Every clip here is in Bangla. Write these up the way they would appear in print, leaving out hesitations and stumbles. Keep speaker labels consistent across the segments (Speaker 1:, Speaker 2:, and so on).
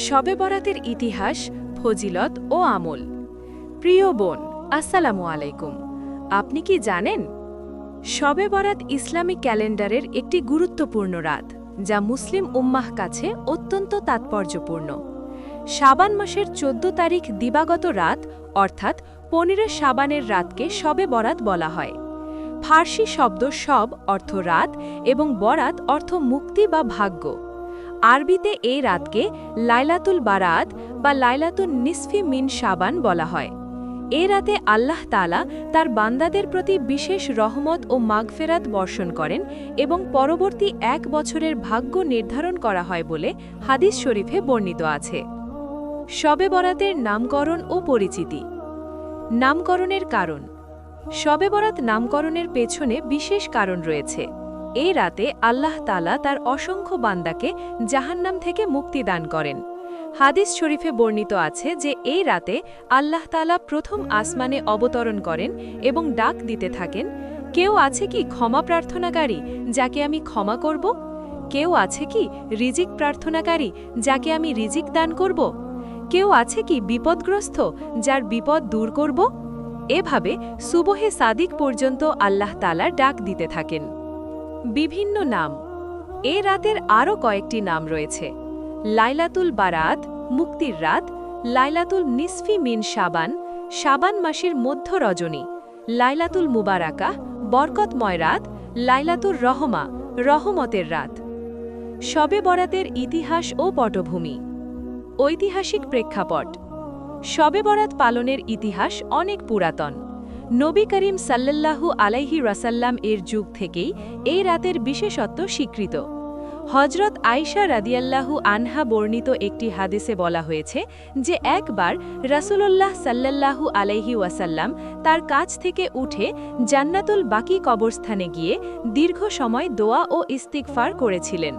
Speaker 1: শবে বরাতের ইতিহাস, ফজিলত ও আমল। প্রিয় বোন, আসসালামু আলাইকুম। আপনি কি জানেন, শবে বরাত ইসলামী ক্যালেন্ডারের একটি গুরুত্বপূর্ণ রাত, যা মুসলিম উম্মাহ কাছে অত্যন্ত তাৎপর্যপূর্ণ। শাবান মাসের ১৪ তারিখ দিবাগত রাত অর্থাৎ ১৫ শাবানের রাতকে শবে বরাত বলা হয়। ফার্সি শব্দ শব অর্থ রাত এবং বরাত অর্থ মুক্তি বা ভাগ্য। আরবিতে এই রাতকে লাইলাতুল বারাত বা লাইলাতুন নিসফি মিন শাবান বলা হয়। এ রাতে আল্লাহ তাআলা তার বান্দাদের প্রতি বিশেষ রহমত ও মাগফেরাত বর্ষণ করেন এবং পরবর্তী ১ বছরের ভাগ্য নির্ধারণ করা হয় বলে হাদিস শরীফে বর্ণিত আছে। শবে বরাতের নামকরণ ও পরিচিতি। নামকরণের কারণ। শবে বরাত নামকরণের পেছনে বিশেষ কারণ রয়েছে। এই রাতে আল্লাহ তাআলা তার অসংখ্য বান্দাকে জাহান্নাম থেকে মুক্তি দান করেন। হাদিস শরীফে বর্ণিত আছে যে এই রাতে আল্লাহ তাআলা প্রথম আসমানে অবতরণ করেন এবং ডাক দিতে থাকেন, কেউ আছে কি ক্ষমা প্রার্থনাকারী যাকে আমি ক্ষমা করব? কেউ আছে কি রিজিক প্রার্থনাকারী যাকে আমি রিজিক দান করব? কেউ আছে কি বিপদগ্রস্ত যার বিপদ দূর করব? এভাবে সুবহে সাদিক পর্যন্ত আল্লাহ তাআলা ডাক দিতে থাকেন। বিভিন্ন নাম। এ রাতের আরও কয়েকটি নাম রয়েছে। লাইলাতুল বারাত মুক্তির রাত, লাইলাতুল নিসফি মিন শাবান শাবান মাসের মধ্য রজনী, লাইলাতুল মুবারাকা বরকতময় রাত, লাইলাতুর রহমা রহমতের রাত। শবে বরাতের ইতিহাস ও পটভূমি। ঐতিহাসিক প্রেক্ষাপট। শবে বরাত পালনের ইতিহাস অনেক পুরাতন। নবী করিম সাল্লাল্লাহু আলাইহি ওয়াসাল্লাম এর যুগ থেকেই এই রাতের বিশেষত্ব স্বীকৃত। হজরত আয়েশা রাদিয়াল্লাহু আনহা বর্ণিত একটি হাদিসে বলা হয়েছে যে একবার রাসূলুল্লাহ সাল্লাল্লাহু আলাইহি ওয়াসাল্লাম তার কাছ থেকে উঠে জান্নাতুল বাকি কবরস্থানে গিয়ে দীর্ঘ সময় দোয়া ও ইস্তিগফার করেছিলেন।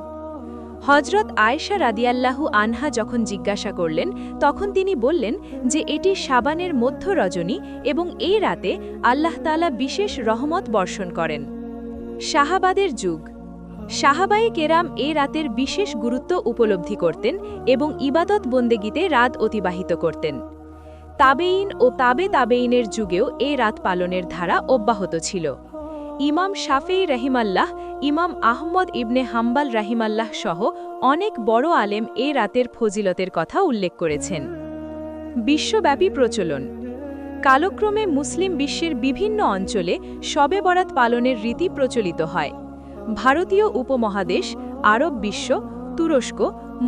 Speaker 1: হজরত আয়েশা রাদিয়াল্লাহু আনহা যখন জিজ্ঞাসা করলেন, তখন তিনি বললেন যে এটি শাবানের মধ্য রজনী এবং এই রাতে আল্লাহ তাআলা বিশেষ রহমত বর্ষণ করেন। সাহাবাদের যুগ। সাহাবায়ে কেরাম এ রাতের বিশেষ গুরুত্ব উপলব্ধি করতেন এবং ইবাদত বন্দেগীতে রাত অতিবাহিত করতেন। তাবেঈন ও তাবেঈনের যুগেও এ রাত পালনের ধারা অব্যাহত ছিল। ইমাম শাফেঈ রাহিমাল্লাহ, ইমাম আহমদ ইবনে হাম্বাল রাহিমাল্লাহ সহ অনেক বড় আলেম এ রাতের ফজিলতের কথা উল্লেখ করেছেন। বিশ্বব্যাপী প্রচলন। কালক্রমে মুসলিম বিশ্বের বিভিন্ন অঞ্চলে শবে বরাত পালনের রীতি প্রচলিত হয়। ভারতীয় উপমহাদেশ, আরব বিশ্ব, তুরস্ক,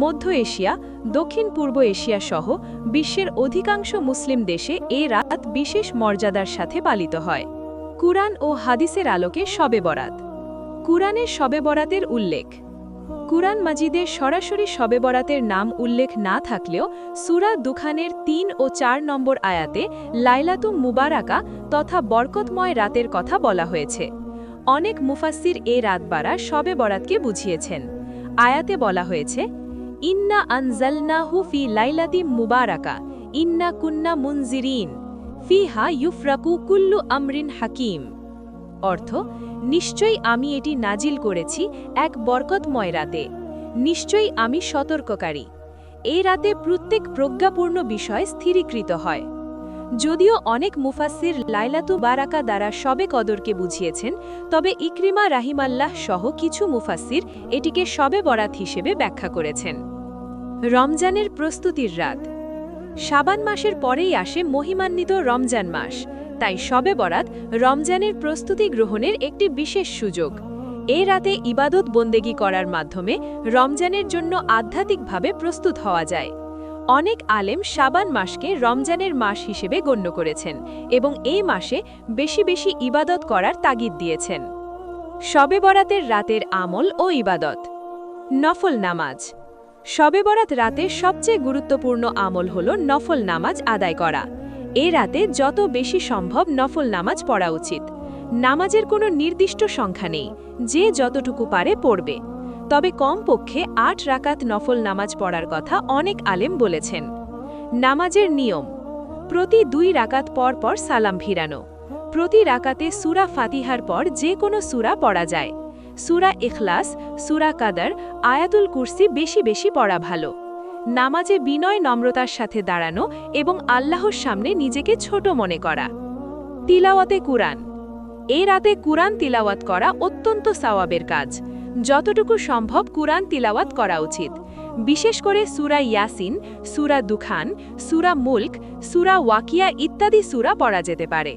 Speaker 1: মধ্য এশিয়া, দক্ষিণ পূর্ব এশিয়া সহ বিশ্বের অধিকাংশ মুসলিম দেশে এ রাত বিশেষ মর্যাদার সাথে পালিত হয়। কুরআন ও হাদিসের আলোকে শবে বরাত। কুরআনের শবে বরাতের উল্লেখ। কুরআন মাজিদে সরাসরি শবে বরাতের নাম উল্লেখ না থাকলেও সূরা দুখানের ৩ ও ৪ নম্বর আয়াতে লাইলাতুম মুবারাকা তথা বরকতময় রাতের কথা বলা হয়েছে। অনেক মুফাসসির এ রাত বাড়া শবে বরাতকে বুঝিয়েছেন। আয়াতে বলা হয়েছে, ইন্না আনজালনাহু ফি লাইলাতিম মুবারাকা ইন্না কুন্না মুনজিরিন ফিহা ইউফরাকু কুল্লু আমরিন হাকিম। অর্থ, নিশ্চয়ই আমি এটি নাজিল করেছি এক বরকতময় রাতে, নিশ্চয়ই আমি সতর্ককারী। এই রাতে প্রত্যেক প্রজ্ঞাপূর্ণ বিষয় স্থিরীকৃত হয়। যদিও অনেক মুফাসসির লাইলাতু বারাকা দ্বারা শবে কদরকে বুঝিয়েছেন, তবে ইকরিমা রাহিমাল্লাহ সহ কিছু মুফাসসির এটিকে শবে বরাত হিসেবে ব্যাখ্যা করেছেন। রমজানের প্রস্তুতির রাত। শাবান মাসের পরেই আসে মহিমান্বিত রমজান মাস, তাই শবে বরাত রমজানের প্রস্তুতি গ্রহণের একটি বিশেষ সুযোগ। এই রাতে ইবাদত বন্দেগী করার মাধ্যমে রমজানের জন্য আধ্যাত্মিকভাবে প্রস্তুত হওয়া যায়। অনেক আলেম শাবান মাসকে রমজানের মাস হিসেবে গণ্য করেছেন এবং এই মাসে বেশি বেশি ইবাদত করার তাগিদ দিয়েছেন। শবে বরাতের রাতের আমল ও ইবাদত। নফল নামাজ। শবে বরাত রাতে সবচেয়ে গুরুত্বপূর্ণ আমল হল নফল নামাজ আদায় করা। এ রাতে যত বেশি সম্ভব নফল নামাজ পড়া উচিত। নামাজের কোনো নির্দিষ্ট সংখ্যা নেই, যে যতটুকু পারে পড়বে। তবে কমপক্ষে ৮ রাকাত নফল নামাজ পড়ার কথা অনেক আলেম বলেছেন। নামাজের নিয়ম। প্রতি ২ রাকাত পর পর সালাম ফিরানো। প্রতি রাকাতে সূরা ফাতিহার পর যে কোনো সূরা পড়া যায়। সূরা ইখলাস, সূরা কাদর, আয়াতুল কুরসি বেশি বেশি পড়া ভালো। নামাজে বিনয় নম্রতার সাথে দাঁড়ানো এবং আল্লাহর সামনে নিজেকে ছোট মনে করা। তিলাওয়াতে কুরআন। এই রাতে কুরআন তিলাওয়াত করা অত্যন্ত সওয়াবের কাজ। যতটুকু সম্ভব কুরআন তিলাওয়াত করা উচিত। বিশেষ করে সূরা ইয়াসিন, সূরা দুখান, সূরা মুলক, সূরা ওয়াকিয়া ইত্যাদি সূরা পড়া যেতে পারে।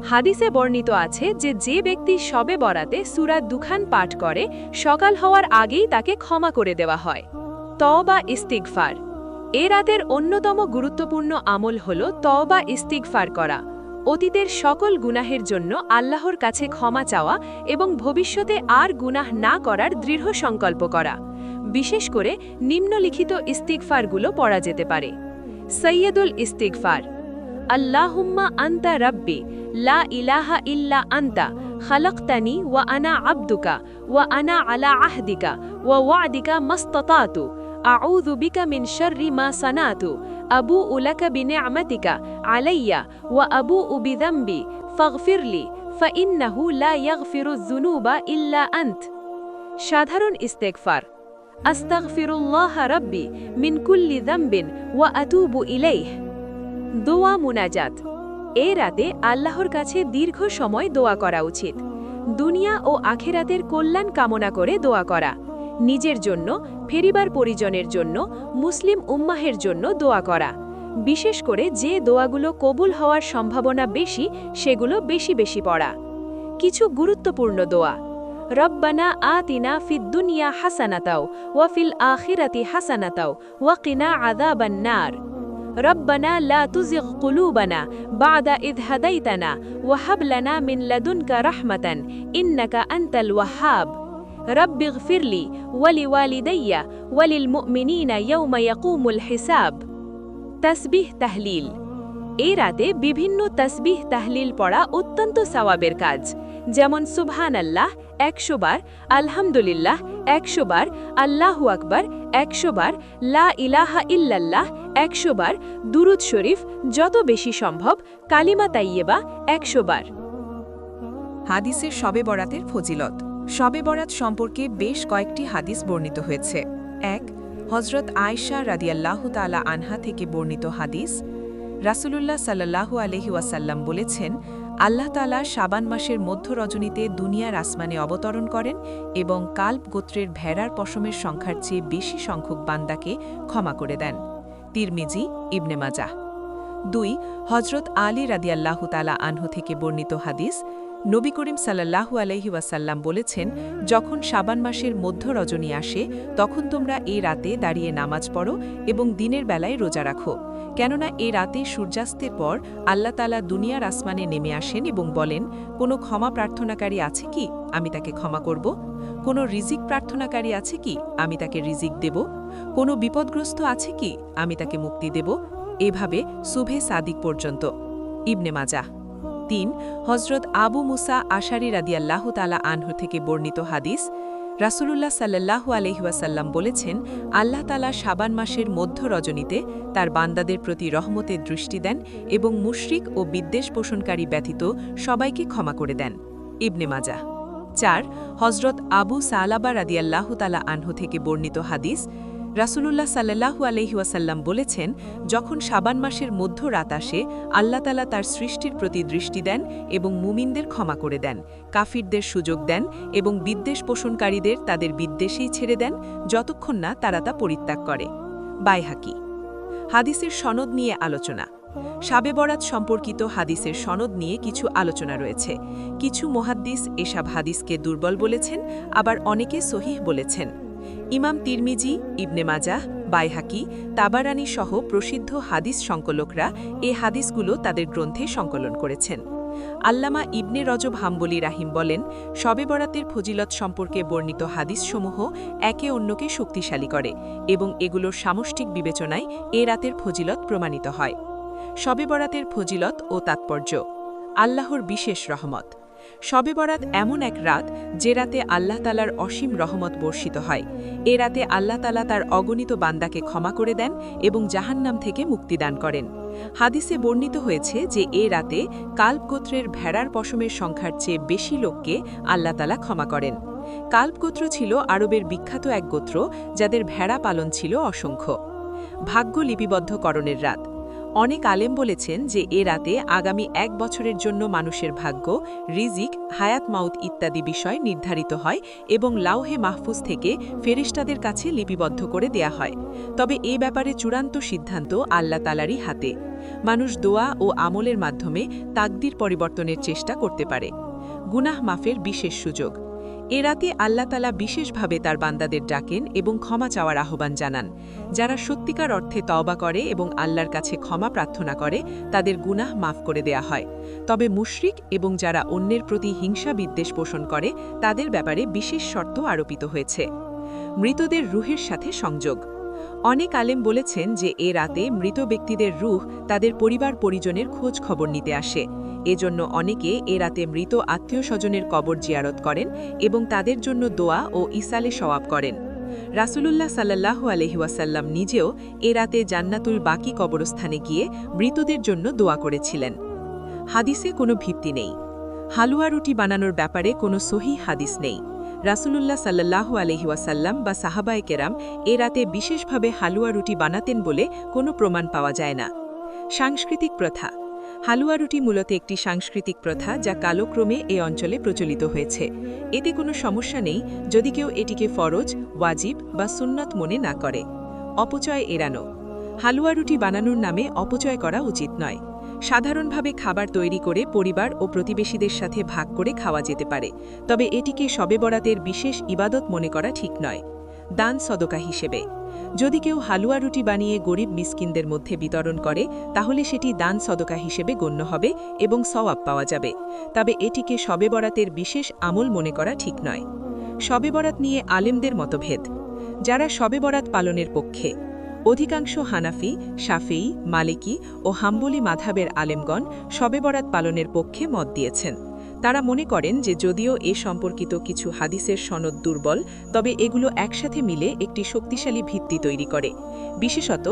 Speaker 1: হাদিসে বর্ণিত আছে যে যে ব্যক্তি শবে বরাতে সূরা দুখান পাঠ করে সকাল হওয়ার আগেই তাকে ক্ষমা করে দেওয়া হয়। তওবা ইস্তিগফার। এ রাতের অন্যতম গুরুত্বপূর্ণ আমল হল তওবা ইস্তিগফার করা। অতীতের সকল গুনাহের জন্য আল্লাহর কাছে ক্ষমা চাওয়া এবং ভবিষ্যতে আর গুনাহ না করার দৃঢ় সংকল্প করা। বিশেষ করে নিম্নলিখিত ইস্তিগফারগুলো পড়া যেতে পারে। সৈয়দুল ইস্তিগফার। আল্লাহুম্মা আনতা রাব্বি লা ইলাহা ইল্লা আনতা খালাকতানি ওয়া আনা আবদুকা ওয়া আনা আলা আহদিকা ওয়া ওয়া'দিকা মাসতাতাতু আউযু বিকা মিন শাররি মা সানাতু আবুউ লাকা বিনি'মাতিকা আলাইয়া ওয়া আবুউ বিযামবি ফাগফিরলি ফাইন্নাহু লা ইয়াগফিরুয যুনুবা ইল্লা আনত। সাধারণ ইস্তিগফার। আস্তাগফিরুল্লাহ রাব্বি মিন কুল্লি যামবিন ওয়া আতুবু ইলাইহি। দোয়া মুনাজাত। এ রাতে আল্লাহর কাছে দীর্ঘ সময় দোয়া করা উচিত। দুনিয়া ও আখিরাতের কল্যাণ কামনা করে দোয়া করা। নিজের জন্য, পরিবার পরিজনের জন্য, মুসলিম উম্মাহের জন্য দোয়া করা। বিশেষ করে যে দোয়াগুলো কবুল হওয়ার সম্ভাবনা বেশি সেগুলো বেশি বেশি পড়া। কিছু গুরুত্বপূর্ণ দোয়া। রব্বানা আতিনা ফিদ দুনিয়া হাসানাতাও ওয়া ফিল আখিরাতি হাসানাতাও ওয়া কিনা আযাবান নার। ربنا لا تزغ قلوبنا بعد إذ هديتنا وهب لنا من لدنك رحمة إنك أنت الوهاب رب اغفر لي ولوالدي وللمؤمنين يوم يقوم الحساب। তাসবিহ তাহলিল। এই রাতে বিভিন্ন তাসবিহ তাহলিল পড়া অত্যন্ত সওয়াবের কাজ। যেমন সুবহানাল্লাহ 100 বার, আলহামদুলিল্লাহ 100 বার, আল্লাহু আকবার 100 বার, লা ইলাহা ইল্লাল্লাহ 100 বার, দুরুদ শরীফ যত বেশি সম্ভব, কালিমা তাইয়্যিবা 100 বার।
Speaker 2: হাদিসের শবে বরাতের ফজিলত। শবে বরাত সম্পর্কে বেশ কয়েকটি হাদিস বর্ণিত হয়েছে। 1. হযরত আয়েশা রাদিয়াল্লাহু তাআলা আনহা থেকে বর্ণিত হাদিস। রাসূলুল্লাহ সাল্লাল্লাহু আলাইহি ওয়াসাল্লাম বলেছেন, আল্লাহ তাআলা শাবান মাসের মধ্য রজনীতে দুনিয়ার আসমানে অবতরণ করেন এবং কাল্ব গোত্রের ভেড়ার পশমের সংখ্যার চেয়ে বেশি সংখ্যক বান্দাকে ক্ষমা করে দেন। তিরমিজি, ইবনে মাজাহ। 2. হযরত আলী রাদিয়াল্লাহু তাআলা আনহু থেকে বর্ণিত হাদিস। নবী করিম সাল্লাল্লাহু আলাইহি ওয়াসাল্লাম বলেছেন, যখন শাবান মাসের মধ্য রজনী আসে তখন তোমরা এই রাতে দাঁড়িয়ে নামাজ পড়ো এবং দিনের বেলায় রোজা রাখো, কেননা এ রাতে সূর্যাস্তের পর আল্লাহ তাআলা দুনিয়ার আসমানে নেমে আসেন এবং বলেন, কোনো ক্ষমা প্রার্থনাকারী আছে কি, আমি তাকে ক্ষমা করব? কোনো রিজিক প্রার্থনাকারী আছে কি, আমি তাকে রিজিক দেব? কোনো বিপদগ্রস্ত আছে কি, আমি তাকে মুক্তি দেব? এভাবে সুবহে সাদিক পর্যন্ত। ইবনে মাজাহ। 3. হযরত আবু মুসা আশারী রাদিয়াল্লাহু তাআলা আনহু থেকে বর্ণিত হাদিস। রাসূলুল্লাহ সাল্লাল্লাহু আলাইহি ওয়াসাল্লাম বলেছেন, আল্লাহ তাআলা শাবান মাসের মধ্য রজনীতে তার বান্দাদের প্রতি রহমতের দৃষ্টি দেন এবং মুশরিক ও বিদ্বেষ পোষণকারী ব্যতীত সবাইকে ক্ষমা করে দেন। ইবনে মাজাহ। 4. হযরত আবু সালাবা রাদিয়াল্লাহু তাআলা আনহু থেকে বর্ণিত হাদিস। রাসূলুল্লাহ সাল্লাল্লাহু আলাইহি ওয়াসাল্লাম বলেছেন, যখন শাবান মাসের মধ্য রাত আসে আল্লাহ তাআলা তার সৃষ্টির প্রতি দৃষ্টি দেন এবং মুমিনদের ক্ষমা করে দেন, কাফিরদের সুযোগ দেন এবং বিদ্বেষ পোষণকারীদের তাদের বিদ্বেষেই ছেড়ে দেন যতক্ষণ না তারা তা পরিত্যাগ করে। বাইহাকি। হাদিসের সনদ নিয়ে আলোচনা। শাবে বরাত সম্পর্কিত হাদিসের সনদ নিয়ে কিছু আলোচনা রয়েছে। কিছু মুহাদ্দিস এসব হাদিসকে দুর্বল বলেছেন, আবার অনেকে সহিহ বলেছেন। ইমাম তিরমিজি, ইবনে মাজাহ, বাইহাকি, তাবারানী সহ প্রসিদ্ধ হাদিস সংকলকরা এ হাদিসগুলো তাদের গ্রন্থে সংকলন করেছেন। আল্লামা ইবনে রজব হাম্বলী রাহিম বলেন, শবে বরাতের ফজিলত সম্পর্কে বর্ণিত হাদিসসমূহ একে অন্যকে শক্তিশালী করে এবং এগুলোর সামষ্টিক বিবেচনায় এ রাতের ফজিলত প্রমাণিত হয়। শবে বরাতের ফজিলত ও তাৎপর্য। আল্লাহর বিশেষ রহমত। শবে বরাত এমন এক রাত যে রাতে আল্লাহ তাআলার অসীম রহমত বর্ষিত হয়। এ রাতে আল্লাহ তাআলা তার অগণিত বান্দাকে ক্ষমা করে দেন এবং জাহান্নাম থেকে মুক্তিদান করেন। হাদিসে বর্ণিত হয়েছে যে এ রাতে কাল্ব গোত্রের ভেড়ার পশমের সংখ্যার চেয়ে বেশি লোককে আল্লাহ তাআলা ক্ষমা করেন। কাল্ব গোত্র ছিল আরবের বিখ্যাত এক গোত্র, যাদের ভেড়া পালন ছিল অসংখ্য। ভাগ্য লিপিবদ্ধকরণের রাত। অনেক আলেম বলেছেন যে এ রাতে আগামী 1 বছরের জন্য মানুষের ভাগ্য, রিজিক, হায়াত মাউত ইত্যাদি বিষয় নির্ধারিত হয় এবং লাউহে মাহফুজ থেকে ফেরেশতাদের কাছে লিপিবদ্ধ করে দেয়া হয়। তবে এ ব্যাপারে চূড়ান্ত সিদ্ধান্ত আল্লাহ তাআলারই হাতে। মানুষ দোয়া ও আমলের মাধ্যমে তাকদির পরিবর্তনের চেষ্টা করতে পারে। গুনাহ মাফের বিশেষ সুযোগ। এ রাতে আল্লাহ তাআলা বিশেষভাবে তার বান্দাদের ডাকেন এবং ক্ষমা চাওয়ার আহ্বান জানান। যারা সত্যিকার অর্থে তওবা করে এবং আল্লাহর কাছে ক্ষমা প্রার্থনা করে তাদের গুনাহ মাফ করে দেয়া হয়। তবে মুশরিক এবং যারা অন্যের প্রতি হিংসা বিদ্বেষ পোষণ করে তাদের ব্যাপারে বিশেষ শর্ত আরোপিত হয়েছে। মৃতদের রুহের সাথে সংযোগ। অনেক আলেম বলেছেন যে এ রাতে মৃত ব্যক্তিদের রুহ তাদের পরিবার পরিজনের খোঁজ খবর নিতে আসে। এজন্য অনেকে এ রাতে মৃত আত্মীয় স্বজনের কবর জিয়ারত করেন এবং তাদের জন্য দোয়া ও ইসালে সওয়াব করেন। রাসূলুল্লাহ সাল্লাল্লাহু আলাইহি ওয়াসাল্লাম নিজেও এ রাতে জান্নাতুল বাকি কবরস্থানে গিয়ে মৃতদের জন্য দোয়া করেছিলেন। হাদিসে কোনো ভিত্তি নেই। হালুয়া রুটি বানানোর ব্যাপারে কোনো সহিহ হাদিস নেই। রাসূলুল্লাহ সাল্লাল্লাহু আলাইহি ওয়াসাল্লাম বা সাহাবায়ে কেরাম এ রাতে বিশেষভাবে হালুয়া রুটি বানাতেন বলে কোনো প্রমাণ পাওয়া যায় না। সাংস্কৃতিক প্রথা। হালুয়া রুটি মূলত একটি সাংস্কৃতিক প্রথা যা কালক্রমে এ অঞ্চলে প্রচলিত হয়েছে। এতে কোনো সমস্যা নেই যদি কেউ এটিকে ফরজ, ওয়াজিব বা সুন্নত মনে না করে। অপচয় এড়ানো। হালুয়া রুটি বানানোর নামে অপচয় করা উচিত নয়। সাধারণভাবে খাবার তৈরি করে পরিবার ও প্রতিবেশীদের সাথে ভাগ করে খাওয়া যেতে পারে, তবে এটিকে শবে বরাতের বিশেষ ইবাদত মনে করা ঠিক নয়। দান সদকা হিসেবে। যদি কেউ হালুয়া রুটি বানিয়ে গরিব মিসকিনদের মধ্যে বিতরণ করে তাহলে সেটি দান সদকা হিসেবে গণ্য হবে এবং সওয়াব পাওয়া যাবে, তবে এটিকে শবে বরাতের বিশেষ আমল মনে করা ঠিক নয়। শবে বরাত নিয়ে আলেমদের মতভেদ। যারা শবে বরাত পালনের পক্ষে। অধিকাংশ হানাফি, শাফেঈ, মালিকি ও হাম্বলি মাযহাবের আলেমগণ শবে বরাত পালনের পক্ষে মত দিয়েছেন। তারা মনে করেন যে যদিও এ সম্পর্কিত কিছু হাদিসের সনদ দুর্বল, তবে এগুলো একসাথে মিলে একটি শক্তিশালী ভিত্তি তৈরি করে। বিশেষত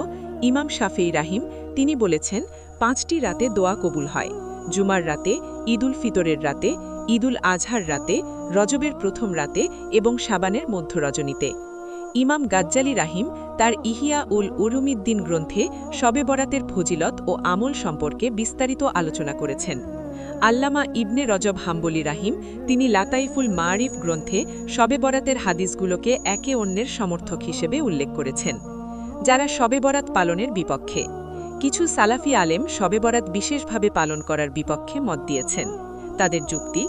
Speaker 2: ইমাম শাফেঈ রাহিম তিনি বলেছেন 5টি রাতে দোয়া কবুল হয়: জুমার রাতে, ঈদুল ফিতরের রাতে, ঈদুল আজহার রাতে, রজবের প্রথম রাতে এবং শাবানের মধ্য রজনীতে। ইমাম গাজ্জালি রাহিম তার ইহিয়া উল উলুমিদ্দিন গ্রন্থে শবে বরাতের ফজিলত ও আমল সম্পর্কে বিস্তারিত আলোচনা করেছেন। আল্লামা ইবনে রজব হাম্বলি রাহিম তিনি লাতাইফুল মাআরিফ গ্রন্থে শবে বরাতের হাদিসগুলোকে একে অন্যের সমর্থক হিসেবে উল্লেখ করেছেন। যারা শবে বরাত পালনের বিপক্ষে। কিছু সালাফি আলেম শবে বরাত বিশেষভাবে পালন করার বিপক্ষে মত দিয়েছেন। তাদের যুক্তি,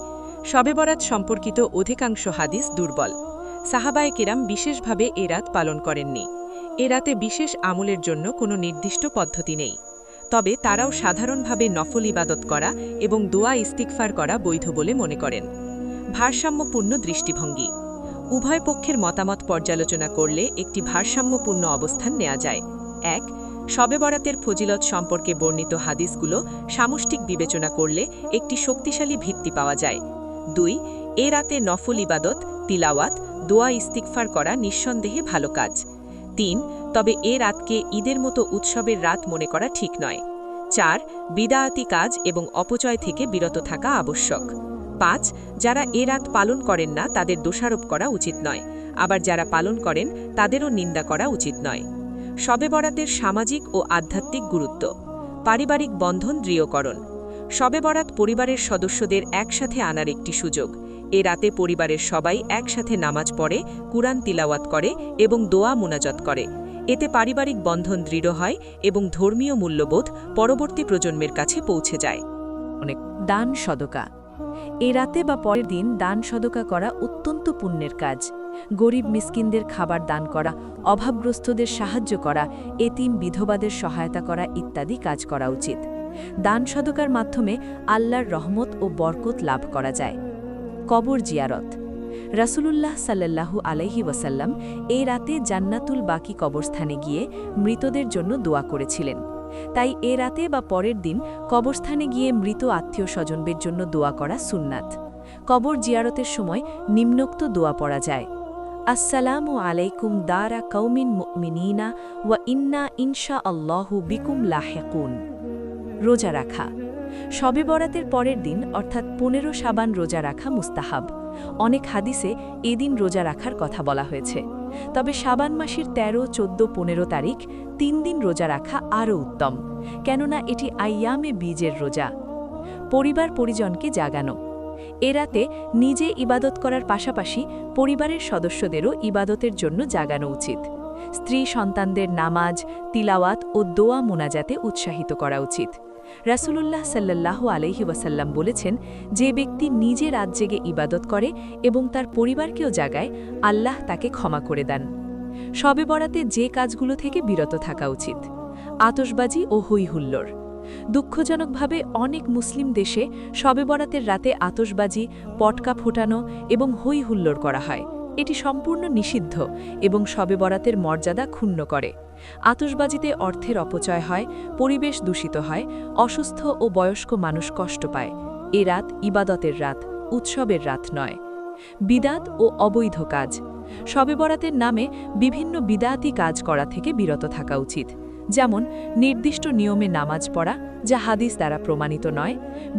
Speaker 2: শবে বরাত সম্পর্কিত অধিকাংশ হাদিস দুর্বল। সাহাবায়ে কেরাম বিশেষভাবে এ রাত পালন করেননি। এ রাতে বিশেষ আমলের জন্য কোনো নির্দিষ্ট পদ্ধতি নেই, তবে তারাও সাধারণভাবে নফল ইবাদত করা এবং দোয়া ইস্তিগফার করা বৈধ বলে মনে করেন। ভারসাম্যপূর্ণ দৃষ্টিভঙ্গি। উভয় পক্ষের মতামত পর্যালোচনা করলে একটি ভারসাম্যপূর্ণ অবস্থান নেওয়া যায়। 1. শবে বরাতের ফজিলত সম্পর্কে বর্ণিত হাদিসগুলো সামষ্টিক বিবেচনা করলে একটি শক্তিশালী ভিত্তি পাওয়া যায়। 2. এ রাতে নফল ইবাদত, তিলাওয়াত, দোয়া ইস্তিগফার করা নিঃসন্দেহে ভালো কাজ। 3. তবে এ রাতকে ঈদের মতো উৎসবের রাত মনে করা ঠিক নয়। 4. বিদআতি কাজ এবং অপচয় থেকে বিরত থাকা আবশ্যক। 5. যারা এ রাত পালন করেন না তাদের দোষারোপ করা উচিত নয়, আবার যারা পালন করেন তাদেরও নিন্দা করা উচিত নয়। শবে বরাতের সামাজিক ও আধ্যাত্মিক গুরুত্ব। পারিবারিক বন্ধন দৃঢ়করণ। শবে বরাত পরিবারের সদস্যদের একসাথে আনার একটি সুযোগ। এ রাতে পরিবারের সবাই একসাথে নামাজ পড়ে, কুরআন তিলাওয়াত করে এবং দোয়া মুনাজাত করে। এতে পারিবারিক বন্ধন দৃঢ় হয় এবং ধর্মীয় মূল্যবোধ পরবর্তী প্রজন্মের কাছে পৌঁছে যায়।
Speaker 1: দান সদকা। এ রাতে বা পরের দিন দান সদকা করা অত্যন্ত পুণ্যের কাজ। গরিব মিসকিনদের খাবার দান করা, অভাবগ্রস্তদের সাহায্য করা, এতিম বিধবাদের সহায়তা করা ইত্যাদি কাজ করা উচিত। দান সদকার মাধ্যমে আল্লাহর রহমত ও বরকত লাভ করা যায়। কবর জিয়ারত। রাসূলুল্লাহ সাল্লাল্লাহু আলাইহি ওয়াসাল্লাম এই রাতে জান্নাতুল বাকি কবরস্থানে গিয়ে মৃতদের জন্য দোয়া করেছিলেন। তাই এ রাতে বা পরের দিন কবরস্থানে গিয়ে মৃত আত্মীয় স্বজনদের জন্য দোয়া করা সুন্নাত। কবর জিয়ারতের সময় নিম্নোক্ত দোয়া পড়া যায়: আসসালামু আলাইকুম দারা কওমিন মুমিনিনা ওয়া ইন্না ইনশাআল্লাহু বিকুম লাহিকুন। রোজা রাখা। শবে বরাতের পরের দিন অর্থাৎ 15 শাবান রোজা রাখা মুস্তাহাব। অনেক হাদিসে এদিন রোজা রাখার কথা বলা হয়েছে। তবে শাবান মাসের 13, 14, 15 তারিখ 3 দিন রোজা রাখা আরও উত্তম, কেননা এটি আইয়ামে বীজের রোজা। পরিবার পরিজনকে জাগানো। এ রাতে নিজে ইবাদত করার পাশাপাশি পরিবারের সদস্যদেরও ইবাদতের জন্য জাগানো উচিত। স্ত্রী সন্তানদের নামাজ, তিলাওয়াত ও দোয়া মোনাজাতে উৎসাহিত করা উচিত। রাসূলুল্লাহ সাল্লাল্লাহু আলাইহি ওয়াসাল্লাম বলেছেন, যে ব্যক্তি নিজে রাত জেগে ইবাদত করে এবং তার পরিবারকেও জাগায়, আল্লাহ তাকে ক্ষমা করে দেন। শবে বরাতে যে কাজগুলো থেকে বিরত থাকা উচিত: আতশবাজি ও হইহুল্লোড়। দুঃখজনকভাবে অনেক মুসলিম দেশে শবে বরাতের রাতে আতশবাজি, পটকা ফোটানো এবং হইহুল্লোড় করা হয়। এটি সম্পূর্ণ নিষিদ্ধ এবং শবে বরাতের মর্যাদা ক্ষুণ্ণ করে। আতশবাজিতে অর্থের অপচয় হয়, পরিবেশ দূষিত হয়, অসুস্থ ও বয়স্ক মানুষ কষ্ট পায়। এ রাত ইবাদতের রাত, উৎসবের রাত নয়। বিদাত ও অবৈধ কাজ। শবে বরাতের নামে বিভিন্ন বিদাতি কাজ করা থেকে বিরত থাকা উচিত, যেমন নির্দিষ্ট নিয়মে নামাজ পড়া, যা হাদিস দ্বারা প্রমাণিত নয়,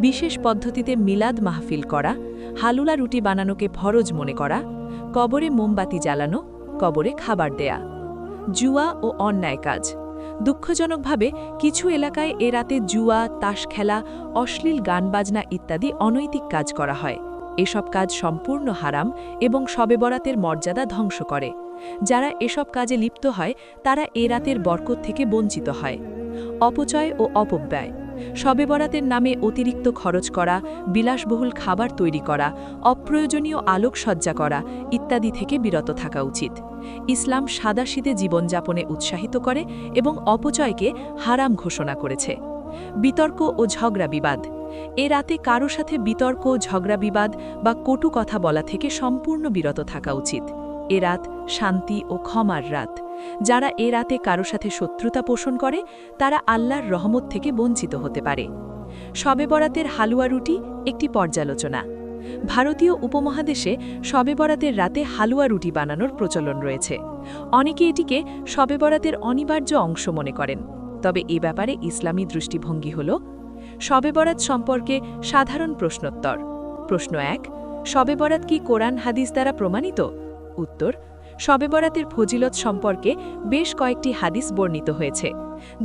Speaker 1: বিশেষ পদ্ধতিতে মিলাদ মাহফিল করা, হালুলা রুটি বানানোকে ফরজ মনে করা, কবরে মোমবাতি জ্বালানো, কবরে খাবার দেয়া। জুয়া ও অন্যায় কাজ। দুঃখজনকভাবে কিছু এলাকায় এ রাতে জুয়া, তাস খেলা, অশ্লীল গান বাজনা ইত্যাদি অনৈতিক কাজ করা হয়। এসব কাজ সম্পূর্ণ হারাম এবং শবে বরাতের মর্যাদা ধ্বংস করে। যারা এসব কাজে লিপ্ত হয় তারা এ রাতের বরকত থেকে বঞ্চিত হয়। অপচয় ও অপব্যয়। শবে বরাতের নামে অতিরিক্ত খরচ করা, বিলাসবহুল খাবার তৈরি করা, অপ্রয়োজনীয় আলোকসজ্জা করা ইত্যাদি থেকে বিরত থাকা উচিত। ইসলাম সাদাসিধে জীবনযাপনে উৎসাহিত করে এবং অপচয়কে হারাম ঘোষণা করেছে। বিতর্ক ও ঝগড়া বিবাদ। এ রাতে কারো সাথে বিতর্ক, ঝগড়া বিবাদ বা কটু কথা বলা থেকে সম্পূর্ণ বিরত থাকা উচিত। এ রাত শান্তি ও ক্ষমার রাত। যারা এ রাতে কারো সাথে শত্রুতা পোষণ করে তারা আল্লাহর রহমত থেকে বঞ্চিত হতে পারে। শবে বরাতের হালুয়া রুটি একটি পর্যালোচনা। ভারতীয় উপমহাদেশে শবে বরাতের রাতে হালুয়া রুটি বানানোর প্রচলন রয়েছে। অনেকে এটিকে শবে বরাতের অনিবার্য অংশ মনে করেন, তবে এ ব্যাপারে ইসলামী দৃষ্টিভঙ্গি হল: শবে বরাত সম্পর্কে সাধারণ প্রশ্নোত্তর। প্রশ্ন 1, শবে বরাত কি কোরআন হাদিস দ্বারা প্রমাণিত? উত্তর: শবে বরাতের ফজিলত সম্পর্কে বেশ কয়েকটি হাদিস বর্ণিত হয়েছে।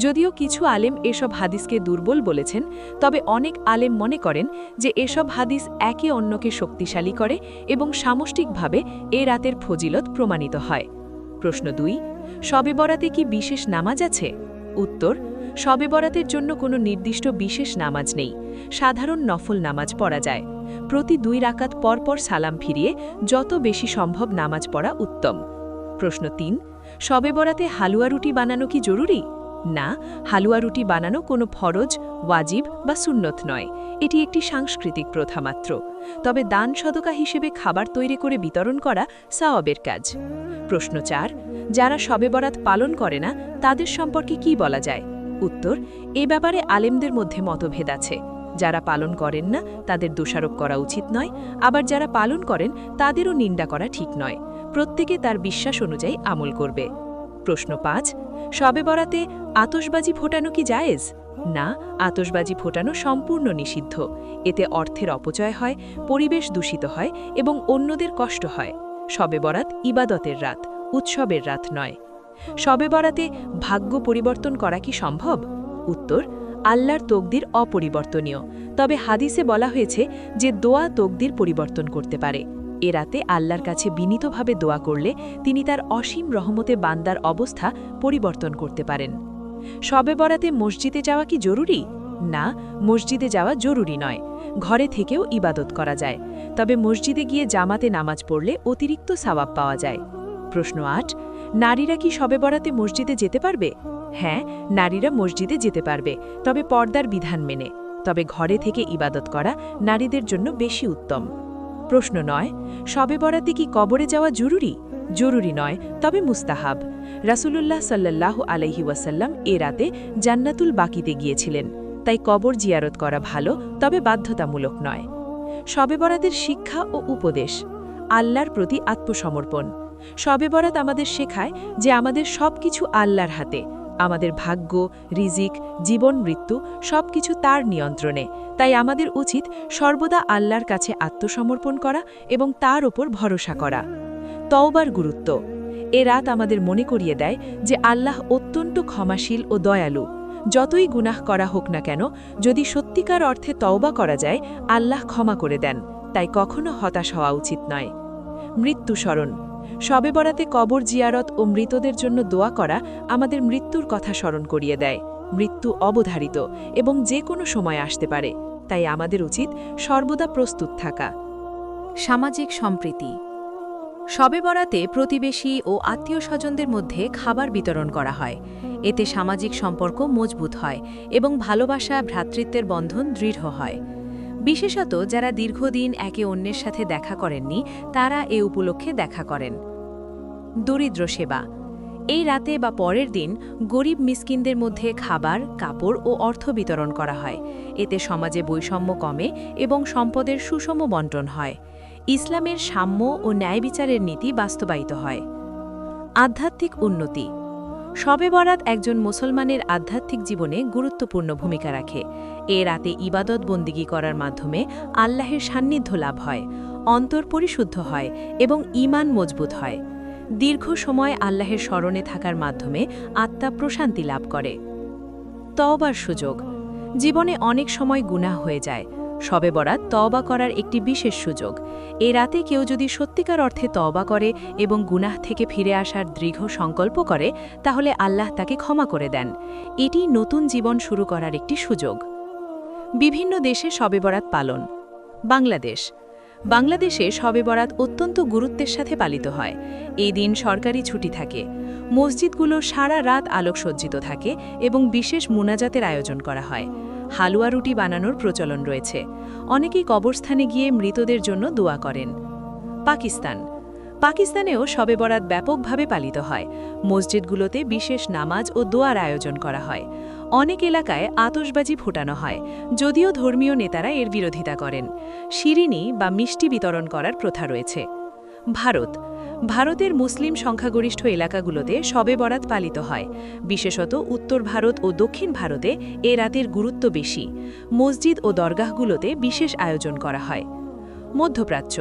Speaker 1: যদিও কিছু আলেম এসব হাদিসকে দুর্বল বলেছেন, তবে অনেক আলেম মনে করেন যে এসব হাদিস একে অন্যকে শক্তিশালী করে এবং সামষ্টিকভাবে এ রাতের ফজিলত প্রমাণিত হয়। প্রশ্ন 2, শবে বরাতে কি বিশেষ নামাজ আছে? উত্তর: শবে বরাতের জন্য কোনো নির্দিষ্ট বিশেষ নামাজ নেই। সাধারণ নফল নামাজ পড়া যায়। প্রতি 2 রাকাত পরপর সালাম ফিরিয়ে যত বেশি সম্ভব নামাজ পড়া উত্তম। প্রশ্ন 3, শবে বরাতে হালুয়া রুটি বানানো কি জরুরি? না, হালুয়া রুটি বানানো কোনো ফরজ, ওয়াজিব বা সুন্নত নয়। এটি একটি সাংস্কৃতিক প্রথা মাত্র। তবে দান সদকা হিসেবে খাবার তৈরি করে বিতরণ করা সওয়াবের কাজ। প্রশ্ন 4, যারা শবে বরাত পালন করে না তাদের সম্পর্কে কি বলা যায়? উত্তর: এ ব্যাপারে আলেমদের মধ্যে মতভেদ আছে। যারা পালন করেন না তাদের দোষারোপ করা উচিত নয়, আবার যারা পালন করেন তাদেরও নিন্দা করা ঠিক নয়। প্রত্যেকে তার বিশ্বাস অনুযায়ী আমল করবে। প্রশ্ন 5, শবে বরাতে আতশবাজি ফোটানো কি জায়েজ? না, আতশবাজি ফোটানো সম্পূর্ণ নিষিদ্ধ। এতে অর্থের অপচয় হয়, পরিবেশ দূষিত হয় এবং অন্যদের কষ্ট হয়। শবে বরাত ইবাদতের রাত, উৎসবের রাত নয়। শবে বরাতে ভাগ্য পরিবর্তন করা কি সম্ভব? উত্তর: আল্লাহর তকদির অপরিবর্তনীয়, তবে হাদিসে বলা হয়েছে যে দোয়া তকদির পরিবর্তন করতে পারে। এ রাতে আল্লাহর কাছে বিনীতভাবে দোয়া করলে তিনি তার অসীম রহমতে বান্দার অবস্থা পরিবর্তন করতে পারেন। শবে বরাতে মসজিদে যাওয়া কি জরুরি? না, মসজিদে যাওয়া জরুরি নয়। ঘরে থেকেও ইবাদত করা যায়, তবে মসজিদে গিয়ে জামাতে নামাজ পড়লে অতিরিক্ত সওয়াব পাওয়া যায়। প্রশ্ন 8, নারীরা কি শবে বরাতে মসজিদে যেতে পারবে? হ্যাঁ, নারীরা মসজিদে যেতে পারবে, তবে পর্দার বিধান মেনে। তবে ঘরে থেকে ইবাদত করা নারীদের জন্য বেশি উত্তম। প্রশ্ন 9, শবে বরাতে কি কবরে যাওয়া জরুরি? জরুরি নয়, তবে মুস্তাহাব। রাসূলুল্লাহ সাল্লাল্লাহু আলাইহি ওয়াসাল্লাম এ রাতে জান্নাতুল বাকিতে গিয়েছিলেন, তাই কবর জিয়ারত করা ভালো, তবে বাধ্যতামূলক নয়। শবে বরাতের শিক্ষা ও উপদেশ। আল্লাহর প্রতি আত্মসমর্পণ। শবে বরাত আমাদের শেখায় যে আমাদের সবকিছু আল্লাহর হাতে।
Speaker 2: আমাদের ভাগ্য, রিজিক, জীবন মৃত্যু সবকিছু তার নিয়ন্ত্রণে, তাই আমাদের উচিত সর্বদা আল্লাহর কাছে আত্মসমর্পণ করা এবং তার ওপর ভরসা করা। তওবার গুরুত্ব। এ রাত আমাদের মনে করিয়ে দেয় যে আল্লাহ অত্যন্ত ক্ষমাশীল ও দয়ালু। যতই গুনাহ করা হোক না কেন, যদি সত্যিকার অর্থে তওবা করা যায়, আল্লাহ ক্ষমা করে দেন, তাই কখনো হতাশ হওয়া উচিত নয়। মৃত্যু স্মরণ। শবে বরাতে কবর জিয়ারত ও মৃতদের জন্য দোয়া করা আমাদের মৃত্যুর কথা স্মরণ করিয়ে দেয়। মৃত্যু অবধারিত এবং যে কোনো সময় আসতে পারে, তাই আমাদের উচিত সর্বদা প্রস্তুত থাকা।
Speaker 1: সামাজিক সম্প্রীতি। শবে বরাতে প্রতিবেশী ও আত্মীয় স্বজনদের মধ্যে খাবার বিতরণ করা হয়। এতে সামাজিক সম্পর্ক মজবুত হয় এবং ভালোবাসা, ভ্রাতৃত্বের বন্ধন দৃঢ় হয়। বিশেষত যারা দীর্ঘদিন একে অন্যের সাথে দেখা করেননি, তারা এ উপলক্ষে দেখা করেন। দরিদ্র সেবা। এই রাতে বা পরের দিন গরিব মিসকিনদের মধ্যে খাবার, কাপড় ও অর্থ বিতরণ করা হয়। এতে সমাজে বৈষম্য কমে এবং সম্পদের সুষম বণ্টন হয়। ইসলামের সাম্য ও ন্যায় বিচারের নীতি বাস্তবায়িত হয়। আধ্যাত্মিক উন্নতি। শবে বরাত একজন মুসলমানের আধ্যাত্মিক জীবনে গুরুত্বপূর্ণ ভূমিকা রাখে। এ রাতে ইবাদত বন্দিগি করার মাধ্যমে আল্লাহের সান্নিধ্য লাভ হয়, অন্তর পরিশুদ্ধ হয় এবং ঈমান মজবুত হয়। দীর্ঘ সময় আল্লাহের স্মরণে থাকার মাধ্যমে আত্মা প্রশান্তি লাভ করে। তওবার সুযোগ। জীবনে অনেক সময় গুনাহ হয়ে যায়। শবে বরাত তওবা করার একটি বিশেষ সুযোগ। এ রাতে কেউ যদি সত্যিকার অর্থে তওবা করে এবং গুনাহ থেকে ফিরে আসার দৃঢ় সংকল্প করে, তাহলে আল্লাহ তাকে ক্ষমা করে দেন। এটি নতুন জীবন শুরু করার একটি সুযোগ। বিভিন্ন দেশে শবে বরাত পালন। বাংলাদেশ। বাংলাদেশে শবে বরাত অত্যন্ত গুরুত্বের সাথে পালিত হয়। এই দিন সরকারি ছুটি থাকে। মসজিদগুলো সারা রাত আলোকসজ্জিত থাকে এবং বিশেষ মুনাজাতের আয়োজন করা হয়। হালুয়া রুটি বানানোর প্রচলন রয়েছে। অনেকেই কবরস্থানে গিয়ে মৃতদের জন্য দোয়া করেন। পাকিস্তান। পাকিস্তানেও শবে বরাত ব্যাপকভাবে পালিত হয়। মসজিদগুলোতে বিশেষ নামাজ ও দোয়ার আয়োজন করা হয়। অনেক এলাকায় আতশবাজি ফোটানো হয়, যদিও ধর্মীয় নেতারা এর বিরোধিতা করেন। শিরিনি বা মিষ্টি বিতরণ করার প্রথা রয়েছে। ভারত। ভারতের মুসলিম সংখ্যাগরিষ্ঠ এলাকাগুলোতে শবে বরাত পালিত হয়। বিশেষত উত্তর ভারত ও দক্ষিণ ভারতে এ রাতের গুরুত্ব বেশি। মসজিদ ও দরগাহগুলোতে বিশেষ আয়োজন করা হয়। মধ্যপ্রাচ্য।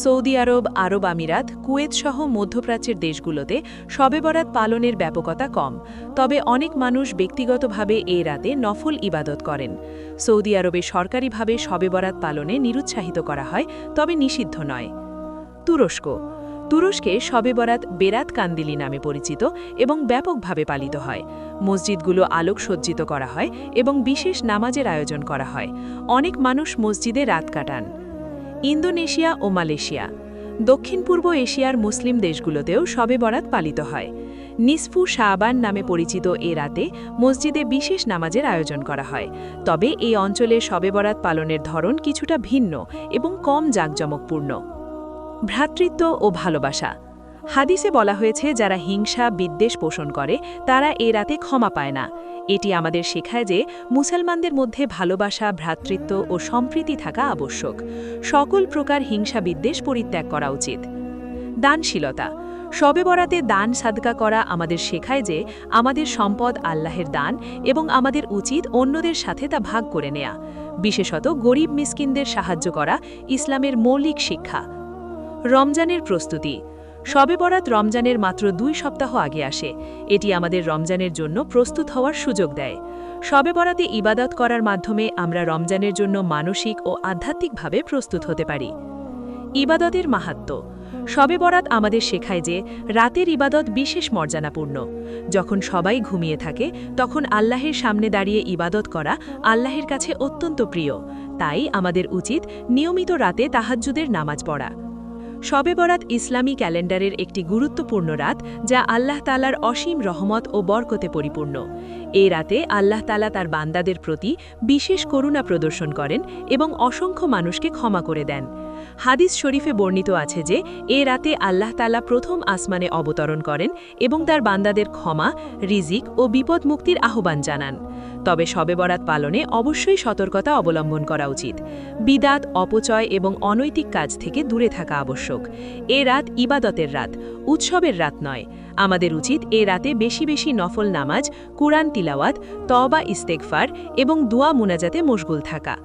Speaker 1: সৌদি আরব, আরব আমিরাত, কুয়েত সহ মধ্যপ্রাচ্যের দেশগুলোতে শবে বরাত পালনের ব্যাপকতা কম, তবে অনেক মানুষ ব্যক্তিগতভাবে এ রাতে নফল ইবাদত করেন। সৌদি আরবে সরকারিভাবে শবে বরাত পালনে নিরুৎসাহিত করা হয়, তবে নিষিদ্ধ নয়। তুরস্ক। তুরস্কে শবে বরাত বেরাত কান্দিলি নামে পরিচিত এবং ব্যাপকভাবে পালিত হয়। মসজিদগুলো আলোকসজ্জিত করা হয় এবং বিশেষ নামাজের আয়োজন করা হয়। অনেক মানুষ মসজিদে রাত কাটান। ইন্দোনেশিয়া ও মালয়েশিয়া। দক্ষিণ পূর্ব এশিয়ার মুসলিম দেশগুলোতেও শবে বরাত পালিত হয়। নিসফু শাবান নামে পরিচিত এ রাতে মসজিদে বিশেষ নামাজের আয়োজন করা হয়, তবে এই অঞ্চলে শবে বরাত পালনের ধরন কিছুটা ভিন্ন এবং কম জাঁকজমকপূর্ণ। ভ্রাতৃত্ব ও ভালোবাসা। হাদিসে বলা হয়েছে, যারা হিংসা, বিদ্বেষ পোষণ করে তারা এ রাতে ক্ষমা পায় না। এটি আমাদের শেখায় যে মুসলমানদের মধ্যে ভালোবাসা, ভ্রাতৃত্ব ও সম্প্রীতি থাকা আবশ্যক। সকল প্রকার হিংসা, বিদ্বেষ পরিত্যাগ করা উচিত। দানশীলতা। শবে বরাতে দান সাদকা করা আমাদের শেখায় যে আমাদের সম্পদ আল্লাহের দান এবং আমাদের উচিত অন্যদের সাথে তা ভাগ করে নেয়া। বিশেষত গরিব মিসকিনদের সাহায্য করা ইসলামের মৌলিক শিক্ষা। রমজানের প্রস্তুতি। শবে বরাত রমজানের মাত্র 2 সপ্তাহ আগে আসে। এটি আমাদের রমজানের জন্য প্রস্তুত হওয়ার সুযোগ দেয়। শবে বরাতে ইবাদত করার মাধ্যমে আমরা রমজানের জন্য মানসিক ও আধ্যাত্মিকভাবে প্রস্তুত হতে পারি। ইবাদতের মাহাত্ম্য। শবে বরাত আমাদের শেখায় যে রাতের ইবাদত বিশেষ মর্যাদাপূর্ণ। যখন সবাই ঘুমিয়ে থাকে তখন আল্লাহের সামনে দাঁড়িয়ে ইবাদত করা আল্লাহের কাছে অত্যন্ত প্রিয়। তাই আমাদের উচিত নিয়মিত রাতে তাহাজ্জুদের নামাজ পড়া। শবে বরাত ইসলামী ক্যালেন্ডারের একটি গুরুত্বপূর্ণ রাত, যা আল্লাহ তাআলার অসীম রহমত ও বরকতে পরিপূর্ণ। এই রাতে আল্লাহ তাআলা তার বান্দাদের প্রতি বিশেষ করুণা প্রদর্শন করেন এবং অসংখ্য মানুষকে ক্ষমা করে দেন। হাদিস শরীফে বর্ণিত আছে যে এ রাতে আল্লাহ তাআলা প্রথম আসমানে অবতরণ করেন এবং তার বান্দাদের ক্ষমা, রিজিক ও বিপদ মুক্তির আহ্বান জানান। তবে শবে বরাত পালনে অবশ্যই সতর্কতা অবলম্বন করা উচিত। বিদাত, অপচয় এবং অনৈতিক কাজ থেকে দূরে থাকা আবশ্যক। এ রাত ইবাদতের রাত, উৎসবের রাত নয়। আমাদের উচিত এ রাতে বেশি বেশি নফল নামাজ, কুরআন তিলাওয়াত, তওবা ইস্তেগফার এবং দোয়া মুনাজাতে মশগুল থাকা।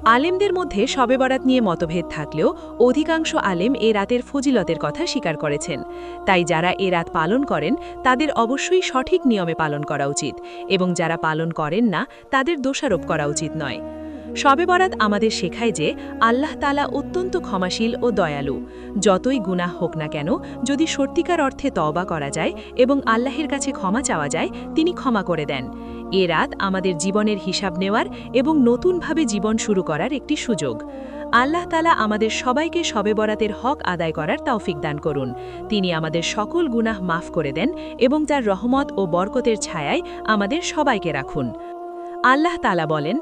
Speaker 1: আলেমদের মধ্যে শবে বরাত নিয়ে মতভেদ থাকলেও অধিকাংশ আলেম এ রাতের ফজিলতের কথা স্বীকার করেছেন। তাই যারা এ রাত পালন করেন তাদের অবশ্যই সঠিক নিয়মে পালন করা উচিত এবং যারা পালন করেন না তাদের দোষারোপ করা উচিত নয়। শবে বরাত আমাদের শেখায় যে আল্লাহ তাআলা অত্যন্ত ক্ষমাশীল ও দয়ালু। যতই গুনাহ হোক না কেন, যদি সত্যিকার অর্থে তওবা করা যায় এবং আল্লাহের কাছে ক্ষমা চাওয়া যায়, তিনি ক্ষমা করে দেন। এ রাত আমাদের জীবনের হিসাব নেওয়ার এবং নতুনভাবে জীবন শুরু করার একটি সুযোগ। আল্লাহ তাআলা আমাদের সবাইকে শবে বরাতের হক আদায় করার তৌফিক দান করুন। তিনি আমাদের সকল গুনাহ মাফ করে দেন এবং তার রহমত ও বরকতের ছায়ায় আমাদের সবাইকে রাখুন। আল্লাহ তাআলা বলেন,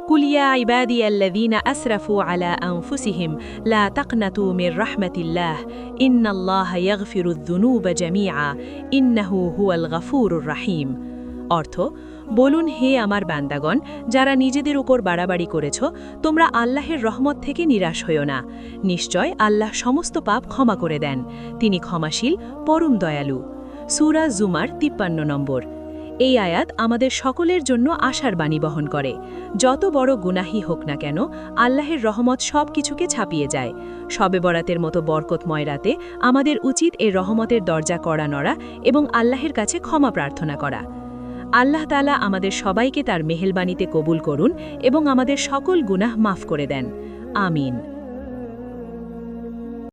Speaker 1: কুল ইয়া ইবাদিয়াল্লাযীনা আসরাফু আলা আনফুসিহিম লা তাকনাতু মির রাহমাতিল্লাহ ইন্নাল্লাহা ইয়াগফিরুয-যুনুবা জামিআ ইন্নাহু হুয়াল গফুরুর রাহিম। অর্থ, বলুন, হে আমার বান্দাগণ, যারা নিজেদের উপর বাড়াবাড়ি করেছ, তোমরা আল্লাহের রহমত থেকে নিরাশ হইও না। নিশ্চয় আল্লাহ সমস্ত পাপ ক্ষমা করে দেন। তিনি ক্ষমাশীল, পরম দয়ালু। সূরা জুমার 53 নম্বর। এই আয়াত আমাদের সকলের জন্য আশার বাণী বহন করে। যত বড় গুনাহি হোক না কেন, আল্লাহের রহমত সব কিছুকে ছাপিয়ে যায়। শবে বরাতের মতো বরকতময় রাতে আমাদের উচিত এই রহমতের দরজা কড়া নড়া এবং আল্লাহের কাছে ক্ষমা প্রার্থনা করা। আল্লাহ তাআলা আমাদের সবাইকে তার মেহেরবানিতে কবুল করুন এবং আমাদের সকল গুনাহ মাফ করে দেন। আমিন।